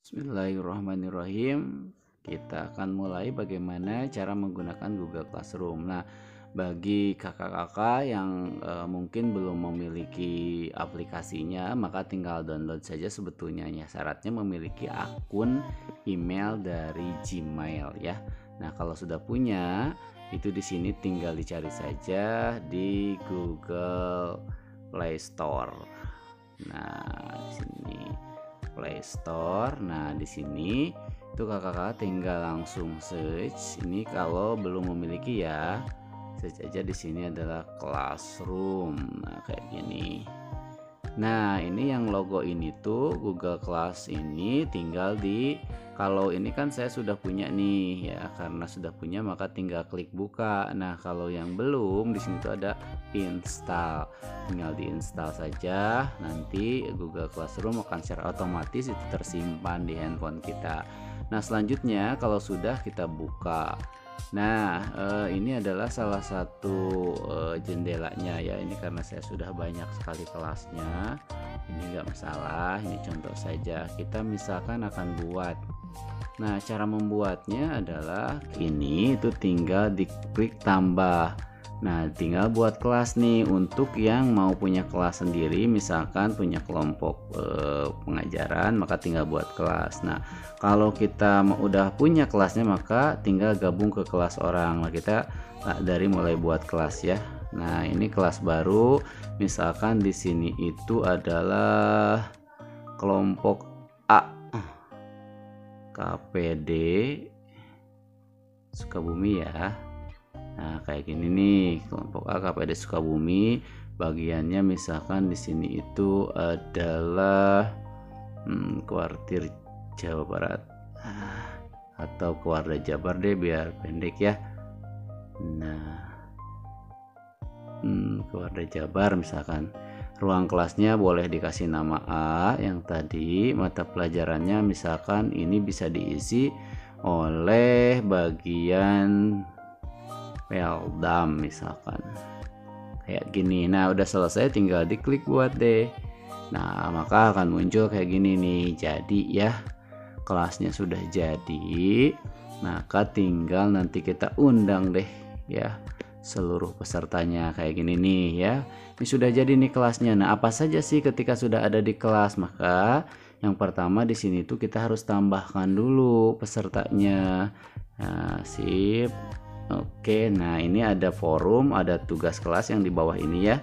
Bismillahirrahmanirrahim. Kita akan mulai bagaimana cara menggunakan Google Classroom. Nah, bagi kakak-kakak yang mungkin belum memiliki aplikasinya, maka tinggal download saja sebetulnya ya. Syaratnya memiliki akun email dari Gmail ya. Nah, kalau sudah punya, itu di sini tinggal dicari saja di Google Play Store. Nah, di sini Play Store. Nah, di sini itu kakak-kakak tinggal langsung search. Ini kalau belum memiliki ya, search aja di sini adalah Classroom. Nah, kayak gini. Nah, ini yang logo ini tuh Google Class ini tinggal kalau ini kan saya sudah punya nih ya, karena sudah punya maka tinggal klik buka. Nah, kalau yang belum di sini tuh ada install. Tinggal diinstal saja, nanti Google Classroom akan secara otomatis itu tersimpan di handphone kita. Nah, selanjutnya kalau sudah kita buka. Nah, ini adalah salah satu jendelanya ya. Ini karena saya sudah banyak sekali kelasnya, ini enggak masalah. Ini contoh saja. Kita misalkan akan buat. Nah, cara membuatnya adalah ini, itu tinggal diklik tambah. Nah, tinggal buat kelas nih untuk yang mau punya kelas sendiri, misalkan punya kelompok pengajaran, maka tinggal buat kelas. Nah, kalau kita udah punya kelasnya maka tinggal gabung ke kelas orang. Nah, kita dari mulai buat kelas ya. Nah, ini kelas baru, misalkan di sini itu adalah kelompok A, KPD Sukabumi ya. Nah, kayak gini nih, kelompok A KPD Sukabumi, bagiannya misalkan di sini itu adalah kuartir Jawa Barat atau Kewarda Jabar deh biar pendek ya. Nah, Kewarda Jabar misalkan. Ruang kelasnya boleh dikasih nama A, yang tadi mata pelajarannya misalkan ini bisa diisi oleh bagian Peldam misalkan kayak gini. Nah, udah selesai tinggal diklik buat deh. Nah, maka akan muncul kayak gini nih. Jadi ya, kelasnya sudah jadi, maka tinggal nanti kita undang deh ya seluruh pesertanya kayak gini nih ya. Ini sudah jadi nih kelasnya. Nah, apa saja sih ketika sudah ada di kelas? Maka yang pertama di sini tuh kita harus tambahkan dulu pesertanya. Nah, sip. Oke, nah ini ada forum, ada tugas kelas yang di bawah ini ya.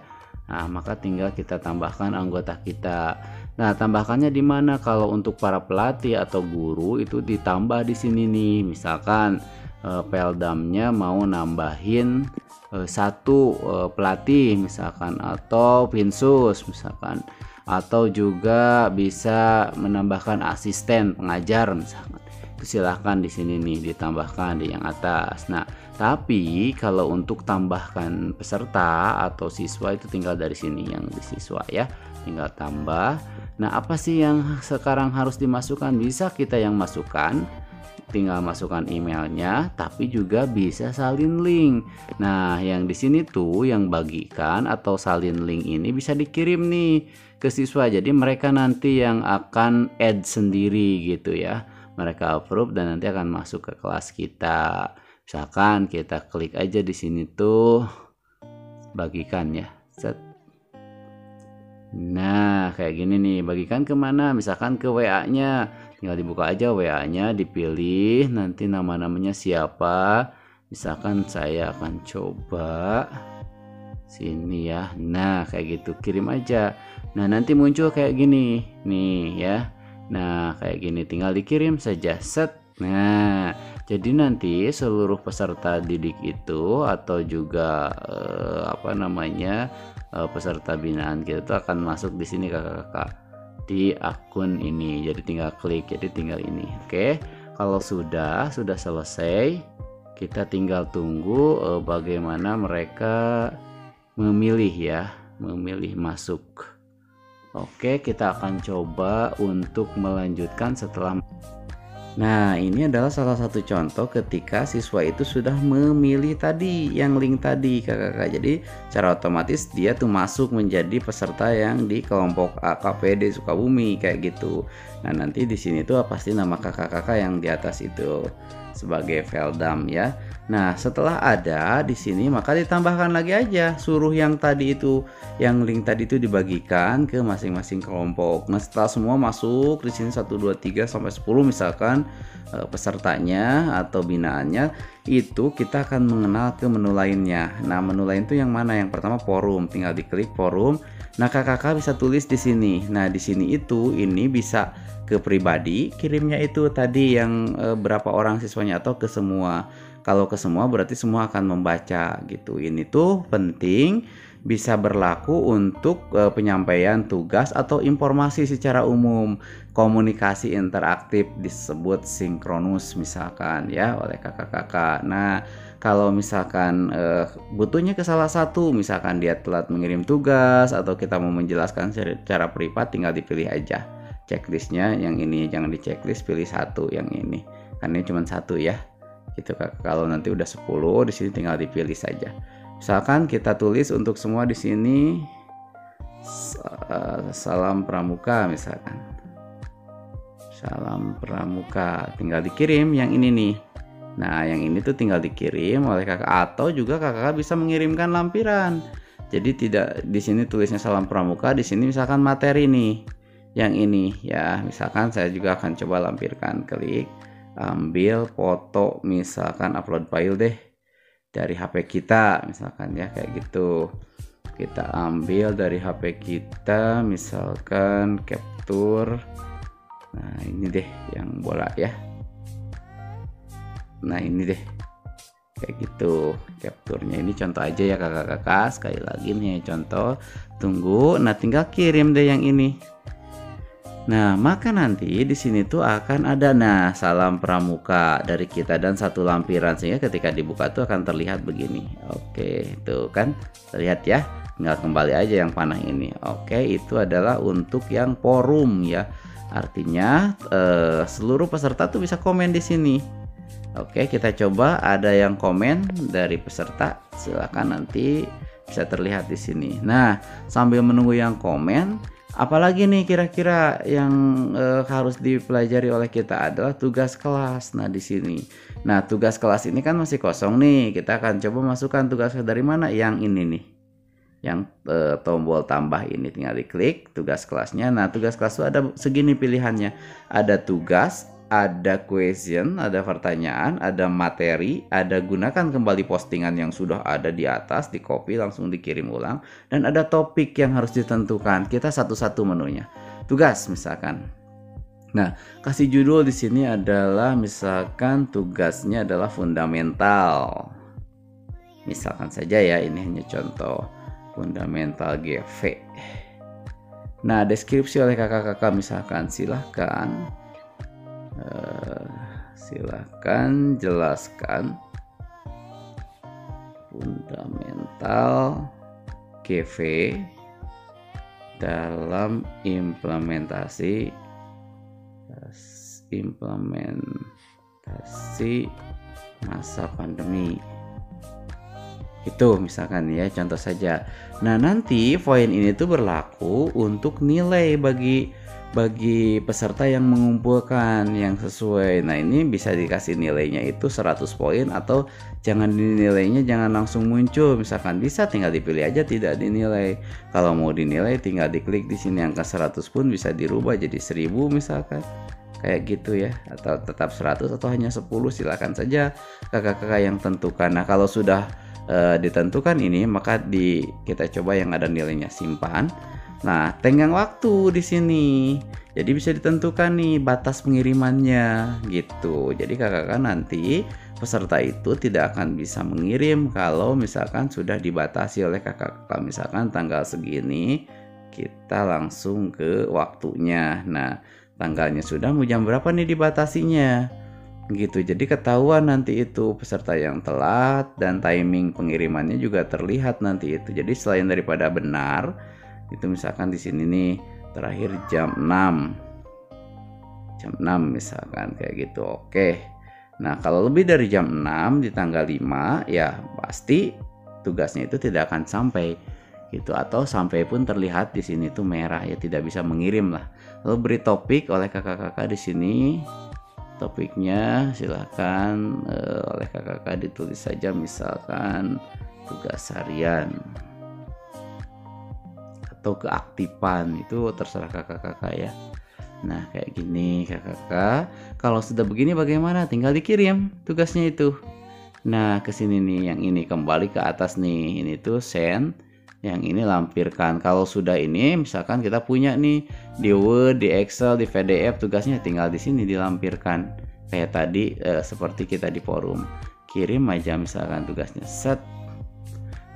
Nah, maka tinggal kita tambahkan anggota kita. Nah, tambahkannya di mana? Kalau untuk para pelatih atau guru itu ditambah di sini nih. Misalkan Peldamnya mau nambahin satu pelatih misalkan, atau pinsus misalkan, atau juga bisa menambahkan asisten pengajar misalkan. Itu silahkan di sini nih ditambahkan di yang atas. Nah, tapi kalau untuk tambahkan peserta atau siswa itu tinggal dari sini yang di siswa ya, tinggal tambah. Nah, apa sih yang sekarang harus dimasukkan? Bisa kita yang masukkan, tinggal masukkan emailnya, tapi juga bisa salin link. Nah, yang di sini tuh yang bagikan atau salin link ini bisa dikirim nih ke siswa. Jadi mereka nanti yang akan add sendiri gitu ya. Mereka approve dan nanti akan masuk ke kelas kita. Misalkan kita klik aja di sini tuh bagikan ya. Set. Nah, kayak gini nih, bagikan kemana? Misalkan ke WA-nya, tinggal dibuka aja WA-nya, dipilih nanti nama-namanya siapa. Misalkan saya akan coba sini ya. Nah, kayak gitu, kirim aja. Nah, nanti muncul kayak gini nih ya. Nah, kayak gini tinggal dikirim saja. Set. Nah, jadi nanti seluruh peserta didik itu atau juga peserta binaan kita itu akan masuk di sini kakak-kakak di akun ini. Jadi tinggal klik, jadi tinggal ini. Oke. Kalau sudah selesai, kita tinggal tunggu bagaimana mereka memilih masuk. Oke, kita akan coba untuk melanjutkan setelah Nah, ini adalah salah satu contoh ketika siswa itu sudah memilih tadi yang link tadi kakak-kakak. Jadi secara otomatis dia tuh masuk menjadi peserta yang di kelompok AKPD Sukabumi kayak gitu. Nah, nanti di sini tuh pasti nama kakak-kakak yang di atas itu sebagai Veldam ya. Nah, setelah ada di sini maka ditambahkan lagi aja, suruh yang tadi itu, yang link tadi itu dibagikan ke masing-masing kelompok. Nah, setelah semua masuk di sini 1 2 3 sampai 10 misalkan pesertanya atau binaannya, itu kita akan mengenal ke menu lainnya. Nah, menu lain itu yang mana? Yang pertama forum, tinggal diklik forum. Nah, kakak bisa tulis di sini. Nah, di sini itu ini bisa ke pribadi, kirimnya itu tadi yang berapa orang siswanya atau ke semua. Kalau ke semua berarti semua akan membaca gitu. Ini tuh penting, bisa berlaku untuk penyampaian tugas atau informasi secara umum. Komunikasi interaktif disebut sinkronus misalkan ya oleh kakak-kakak. Nah, kalau misalkan butuhnya ke salah satu, misalkan dia telat mengirim tugas atau kita mau menjelaskan secara privat, tinggal dipilih aja checklistnya yang ini, jangan di checklist, pilih satu yang ini karena ini cuma satu ya gitu. Kalau nanti udah 10 di sini tinggal dipilih saja. Misalkan kita tulis untuk semua di sini salam pramuka misalkan. Salam pramuka, tinggal dikirim yang ini nih. Nah, yang ini tuh tinggal dikirim oleh kakak atau juga kakak bisa mengirimkan lampiran. Jadi tidak di sini tulisnya salam pramuka, di sini misalkan materi nih. Yang ini ya, misalkan saya juga akan coba lampirkan, klik ambil foto misalkan upload file deh dari HP kita misalkan ya kayak gitu. Kita ambil dari HP kita misalkan capture. Nah, ini deh yang bola ya. Nah, ini deh kayak gitu capture-nya. Ini contoh aja ya kakak-kakak, sekali lagi nih contoh. Tunggu, nah tinggal kirim deh yang ini. Nah, maka nanti di sini tuh akan ada salam pramuka dari kita dan satu lampiran, sehingga ketika dibuka tuh akan terlihat begini. Oke, itu kan terlihat ya. Tinggal kembali aja yang panah ini. Oke, itu adalah untuk yang forum ya. Artinya seluruh peserta tuh bisa komen di sini. Oke, kita coba ada yang komen dari peserta. Silakan nanti bisa terlihat di sini. Nah, sambil menunggu yang komen, apalagi nih kira-kira yang harus dipelajari oleh kita adalah tugas kelas. Nah, di sini. Nah, tugas kelas ini kan masih kosong nih. Kita akan coba masukkan tugas dari mana? Yang ini nih. Yang tombol tambah ini tinggal diklik tugas kelasnya. Nah, tugas kelas itu ada segini pilihannya. Ada tugas, ada question, ada pertanyaan, ada materi, ada gunakan kembali postingan yang sudah ada di atas, di copy langsung dikirim ulang, dan ada topik yang harus ditentukan. Kita satu-satu menunya. Tugas misalkan. Nah, kasih judul di sini adalah misalkan tugasnya adalah fundamental. Misalkan saja ya, ini hanya contoh fundamental GV. Nah, deskripsi oleh kakak-kakak misalkan silahkan jelaskan fundamental GV dalam implementasi masa pandemi. Itu misalkan ya contoh saja. Nah, nanti poin ini tuh berlaku untuk nilai bagi peserta yang mengumpulkan yang sesuai. Nah, ini bisa dikasih nilainya itu 100 poin atau jangan dinilainya jangan langsung muncul. Misalkan bisa tinggal dipilih aja tidak dinilai. Kalau mau dinilai tinggal diklik di sini, angka 100 pun bisa dirubah jadi 1000 misalkan. Kayak gitu ya, atau tetap 100 atau hanya 10, silakan saja kakak-kakak yang tentukan. Nah, kalau sudah ditentukan ini, maka kita coba yang ada nilainya simpan. Nah, tenggang waktu di sini. Jadi bisa ditentukan nih batas pengirimannya gitu. Jadi kakak-kakak nanti peserta itu tidak akan bisa mengirim kalau misalkan sudah dibatasi oleh kakak-kakak. Misalkan tanggal segini kita langsung ke waktunya. Nah, tanggalnya sudah, mau jam berapa nih dibatasinya? Gitu. Jadi ketahuan nanti itu peserta yang telat dan timing pengirimannya juga terlihat nanti itu. Jadi selain daripada benar, itu misalkan di sini nih terakhir jam 6. jam 6 misalkan kayak gitu. Oke. Nah, kalau lebih dari jam 6 di tanggal 5 ya pasti tugasnya itu tidak akan sampai gitu, atau sampai pun terlihat di sini tuh merah ya, tidak bisa mengirim lah. Lalu beri topik oleh kakak-kakak di sini. Topiknya silakan oleh kakak-kakak ditulis saja, misalkan tugas harian atau keaktifan, itu terserah kakak-kakak ya. Nah kayak gini kakak-kakak, kalau sudah begini bagaimana, tinggal dikirim tugasnya itu. Nah kesini nih, yang ini kembali ke atas nih, ini tuh send, yang ini lampirkan. Kalau sudah ini misalkan kita punya nih di Word, di Excel, di PDF, tugasnya tinggal di sini dilampirkan kayak tadi seperti kita di forum, kirim aja misalkan tugasnya, set,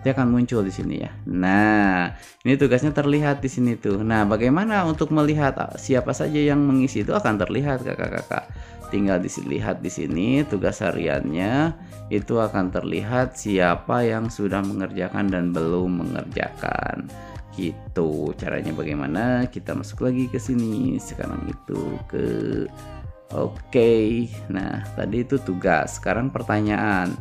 dia akan muncul di sini ya. Nah, ini tugasnya terlihat di sini tuh. Nah, bagaimana untuk melihat siapa saja yang mengisi, itu akan terlihat kakak-kakak. Tinggal dilihat di sini tugas hariannya, itu akan terlihat siapa yang sudah mengerjakan dan belum mengerjakan. Gitu. Caranya bagaimana? Kita masuk lagi ke sini. Sekarang itu ke Oke. Nah, tadi itu tugas. Sekarang pertanyaan.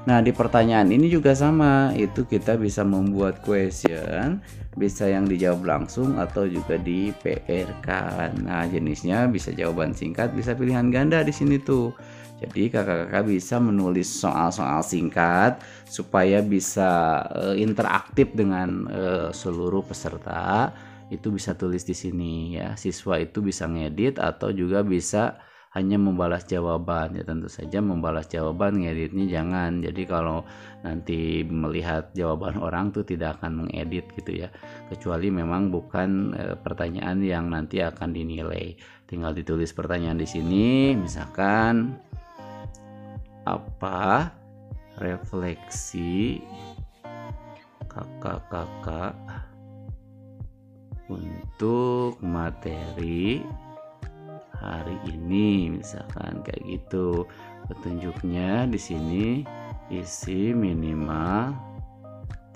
Nah, di pertanyaan ini juga sama, itu kita bisa membuat question, bisa yang dijawab langsung atau juga di PR kan. Nah, jenisnya bisa jawaban singkat, bisa pilihan ganda di sini tuh. Jadi kakak-kakak bisa menulis soal-soal singkat supaya bisa interaktif dengan seluruh peserta. Itu bisa tulis di sini ya. Siswa itu bisa ngedit atau juga bisa hanya membalas jawaban ya. Tentu saja membalas jawaban, ngeditnya jangan. Jadi kalau nanti melihat jawaban orang tuh tidak akan mengedit gitu ya, kecuali memang bukan pertanyaan yang nanti akan dinilai. Tinggal ditulis pertanyaan di sini, misalkan apa refleksi kakak-kakak untuk materi hari ini, misalkan kayak gitu. Petunjuknya di sini isi minimal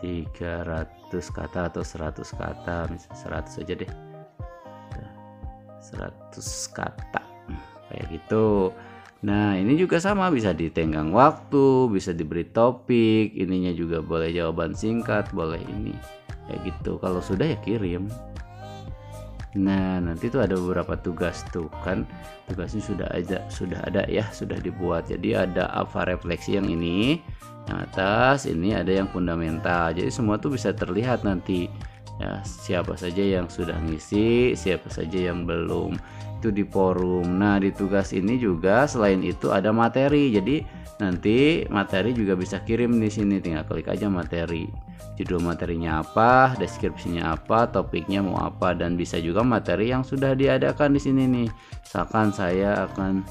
300 kata atau 100 kata, misalnya 100 aja deh, 100 kata kayak gitu. Nah ini juga sama, bisa ditenggang waktu, bisa diberi topik, ininya juga boleh jawaban singkat, boleh ini kayak gitu. Kalau sudah ya kirim. Nah nanti tuh ada beberapa tugas tuh kan, tugasnya sudah ada ya, sudah dibuat. Jadi ada apa refleksi yang ini, yang atas ini ada yang fundamental. Jadi semua tuh bisa terlihat nanti ya, siapa saja yang sudah ngisi, siapa saja yang belum, itu di forum. Nah di tugas ini juga selain itu ada materi. Jadi nanti materi juga bisa kirim di sini, tinggal klik aja materi. Judul materinya apa, deskripsinya apa, topiknya mau apa, dan bisa juga materi yang sudah diadakan di sini nih. Misalkan saya akan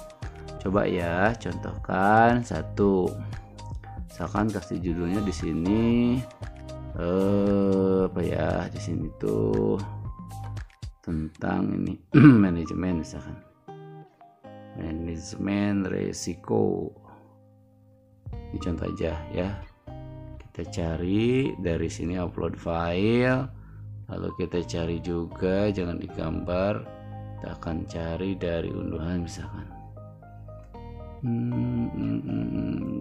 coba ya contohkan satu. Misalkan kasih judulnya di sini apa ya, di sini tuh tentang ini manajemen, misalkan manajemen resiko. Ini contoh aja ya. Kita cari dari sini upload file, lalu kita cari juga, jangan digambar, kita akan cari dari unduhan misalkan.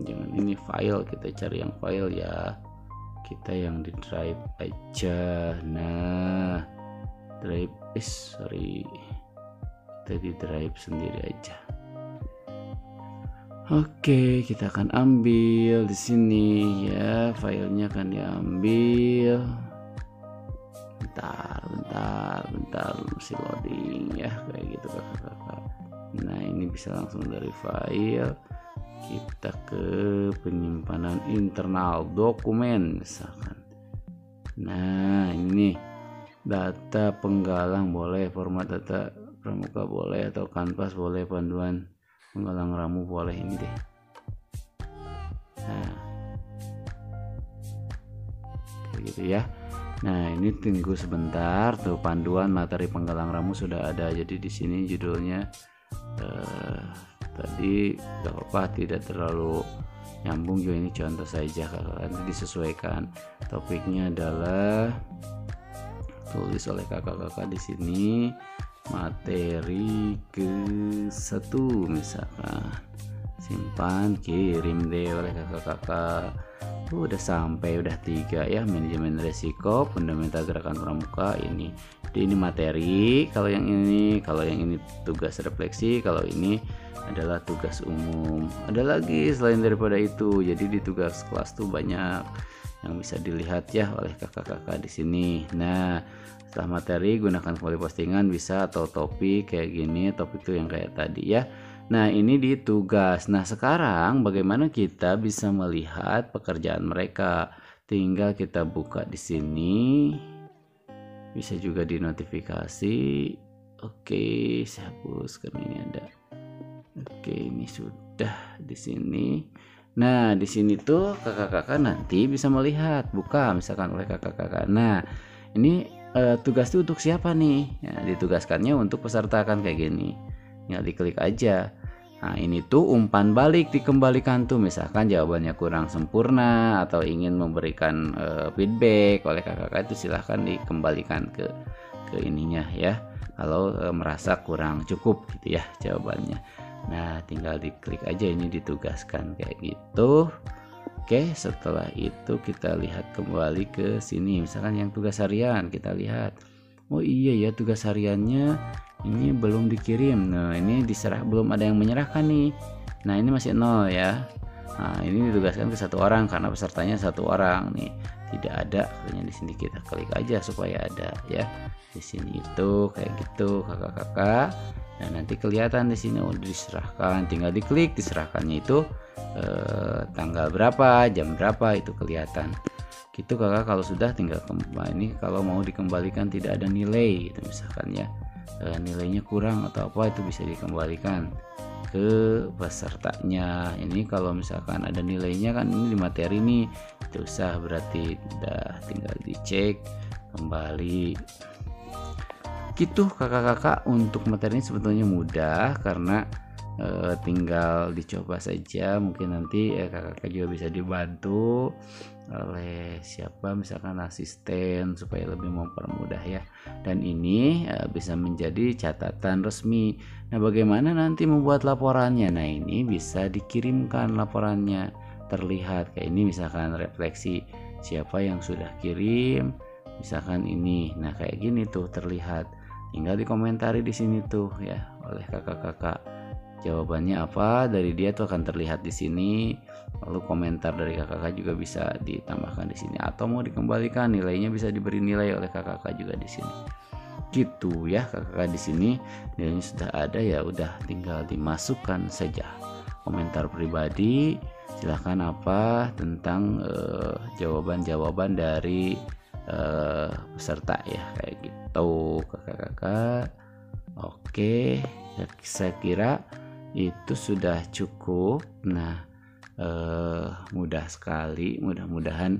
Jangan ini file, kita cari yang file ya, kita yang di drive aja. Nah drive kita di drive sendiri aja. Oke, kita akan ambil di sini ya, filenya akan diambil. Bentar masih loading ya, kayak gitu kakak-kakak. Nah ini bisa langsung dari file kita ke penyimpanan internal dokumen misalkan. Nah ini data penggalang boleh, format data pramuka boleh, atau kanvas boleh, panduan penggalang ramu boleh, ini deh. Nah kayak gitu ya. Nah ini tunggu sebentar, tuh panduan materi penggalang ramu sudah ada. Jadi di sini judulnya tadi gak apa-apa, tidak terlalu nyambung juga, ini contoh saja kakak, nanti disesuaikan. Topiknya adalah tulis oleh kakak-kakak di sini materi ke-1 misalkan, simpan, kirim deh oleh kakak-kakak. Udah sampai, udah 3 ya, manajemen resiko, fundamental gerakan pramuka ini. Jadi ini materi, kalau yang ini tugas refleksi, kalau ini adalah tugas umum. Ada lagi selain daripada itu. Jadi di tugas kelas tuh banyak yang bisa dilihat ya oleh kakak-kakak di sini. Nah, setelah materi gunakan kembali postingan bisa, atau topik kayak gini, topik tuh yang kayak tadi ya. Nah, ini di tugas. Nah, sekarang bagaimana kita bisa melihat pekerjaan mereka? Tinggal kita buka di sini. Bisa juga di notifikasi. Oke, saya hapus karena ini ada. Oke, ini sudah di sini. Nah, di sini tuh kakak-kakak nanti bisa melihat, buka misalkan oleh kakak-kakak. Nah, ini tugas itu untuk siapa nih? Ya, ditugaskannya untuk peserta kan kayak gini. Tinggal diklik aja. Nah, ini tuh umpan balik dikembalikan tuh, misalkan jawabannya kurang sempurna atau ingin memberikan feedback oleh kakak-kakak, itu silahkan dikembalikan ke ininya ya. Kalau merasa kurang cukup gitu ya jawabannya. Nah, tinggal diklik aja, ini ditugaskan kayak gitu. Oke, setelah itu kita lihat kembali ke sini. Misalkan yang tugas harian kita lihat. Oh iya ya, tugas hariannya ini belum dikirim. Nah, ini diserah, belum ada yang menyerahkan nih. Nah, ini masih 0 ya. Nah, ini ditugaskan ke 1 orang karena pesertanya 1 orang nih. Tidak ada, hanya di sini kita klik aja supaya ada ya. Di sini itu kayak gitu kakak-kakak. Nah, nanti kelihatan di sini udah diserahkan, tinggal diklik diserahkannya itu tanggal berapa, jam berapa, itu kelihatan. Gitu kakak. Kalau sudah tinggal ini, kalau mau dikembalikan tidak ada nilai itu misalkan ya, nilainya kurang atau apa, itu bisa dikembalikan ke pesertanya. Ini kalau misalkan ada nilainya kan, ini di materi nih, itu usah, berarti udah tinggal dicek kembali. Gitu kakak-kakak, untuk materi ini sebetulnya mudah karena tinggal dicoba saja. Mungkin nanti kakak-kakak juga bisa dibantu oleh siapa, misalkan asisten, supaya lebih mempermudah ya. Dan ini bisa menjadi catatan resmi. Nah, bagaimana nanti membuat laporannya? Nah, ini bisa dikirimkan laporannya, terlihat kayak ini, misalkan refleksi siapa yang sudah kirim, misalkan ini. Nah, kayak gini tuh terlihat, tinggal dikomentari di sini tuh ya oleh kakak-kakak. Jawabannya apa dari dia tuh akan terlihat di sini. Lalu komentar dari kakak-kakak juga bisa ditambahkan di sini, atau mau dikembalikan nilainya bisa diberi nilai oleh kakak-kakak juga di sini. Gitu ya kakak-kakak, di sini nilainya sudah ada ya, udah tinggal dimasukkan saja. Komentar pribadi silahkan apa tentang jawaban-jawaban dari peserta ya, kayak gitu kakak-kakak. Oke, saya kira itu sudah cukup. Nah, mudah sekali, mudah-mudahan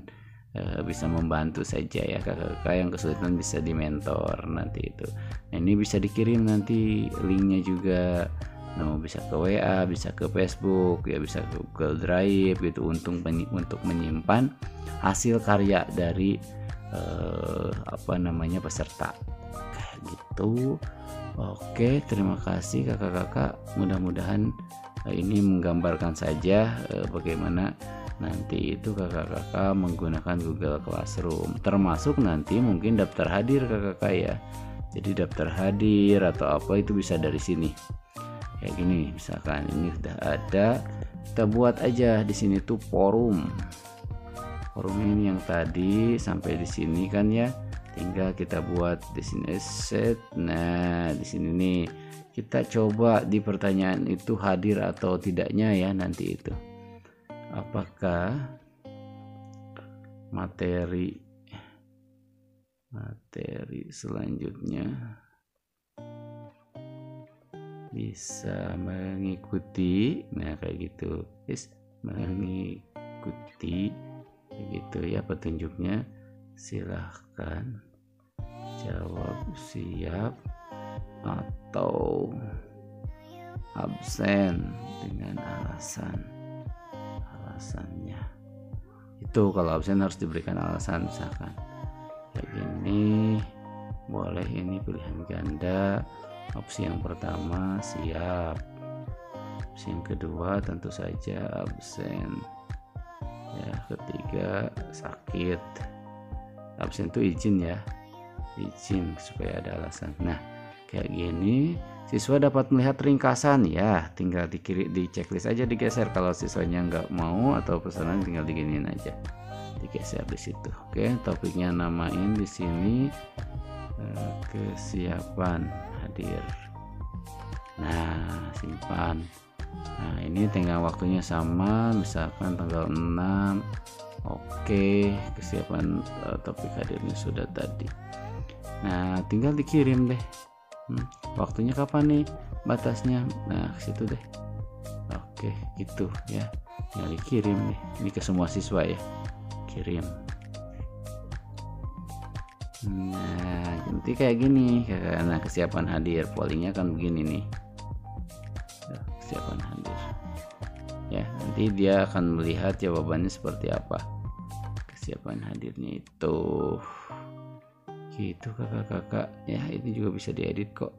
bisa membantu saja ya kakak-kakak. Yang kesulitan bisa di mentor nanti itu. Nah, ini bisa dikirim nanti linknya juga. Nah, bisa ke WA, bisa ke Facebook ya, bisa ke Google Drive gitu, untuk menyimpan hasil karya dari peserta kayak gitu. Oke, terima kasih kakak-kakak. Mudah-mudahan ini menggambarkan saja bagaimana nanti itu kakak-kakak menggunakan Google Classroom, termasuk nanti mungkin daftar hadir kakak-kakak ya. Jadi daftar hadir atau apa itu bisa dari sini. Kayak gini, misalkan ini sudah ada, kita buat aja di sini tuh forum. Forum ini yang tadi sampai di sini kan ya. Tinggal kita buat di sini set. Nah, di sini nih kita coba di pertanyaan itu hadir atau tidaknya ya nanti itu. Apakah materi selanjutnya bisa mengikuti. Nah, kayak gitu. Mengikuti gitu ya petunjuknya. Silahkan jawab siap atau absen dengan alasannya. Itu kalau absen harus diberikan alasan, misalkan kayak gini boleh, ini pilihan ganda Opsi yang pertama siap. Opsi yang kedua tentu saja absen. Ya, ketiga sakit. Absen itu izin ya. Izin supaya ada alasan. Nah, kayak gini siswa dapat melihat ringkasan ya, tinggal di checklist aja, digeser. Kalau siswanya nggak mau atau pesanan tinggal diginiin aja, digeser di situ. Oke, topiknya namain di sini kesiapan hadir. Nah, simpan. Nah, ini tengah waktunya sama, misalkan tanggal 6. Oke, kesiapan topik hadirnya sudah tadi. Nah, tinggal dikirim deh. Waktunya kapan nih batasnya? Nah, ke situ deh. Oke, gitu ya. Tinggal dikirim nih. Ini ke semua siswa ya. Kirim. Nah, nanti kayak gini, karena kesiapan hadir, pollingnya kan begini nih. Kesiapan hadir. Ya, nanti dia akan melihat jawabannya seperti apa. Kesiapan hadirnya itu. Gitu kakak-kakak. Ya, ini juga bisa diedit kok.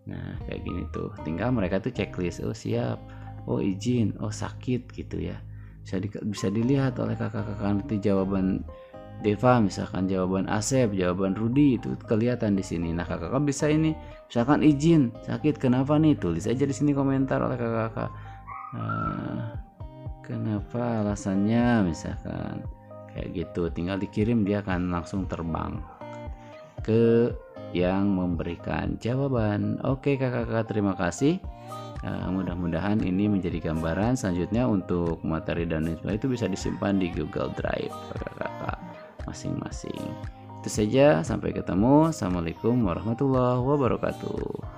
Nah, kayak gini tuh. Tinggal mereka tuh checklist. Oh, siap. Oh, izin. Oh, sakit gitu ya. Bisa dilihat oleh kakak-kakak nanti jawaban Deva, misalkan jawaban Asep, jawaban Rudi itu kelihatan di sini. Nah, kakak bisa ini, misalkan izin, sakit, kenapa nih? Tulis aja di sini komentar oleh kakak. Kenapa alasannya, misalkan kayak gitu. Tinggal dikirim, dia akan langsung terbang ke yang memberikan jawaban. Oke kakak-kakak, terima kasih. Mudah-mudahan ini menjadi gambaran selanjutnya untuk materi dan lain sebagainya itu bisa disimpan di Google Drive kakak-kakak masing-masing. Itu saja, sampai ketemu. Assalamualaikum warahmatullahi wabarakatuh.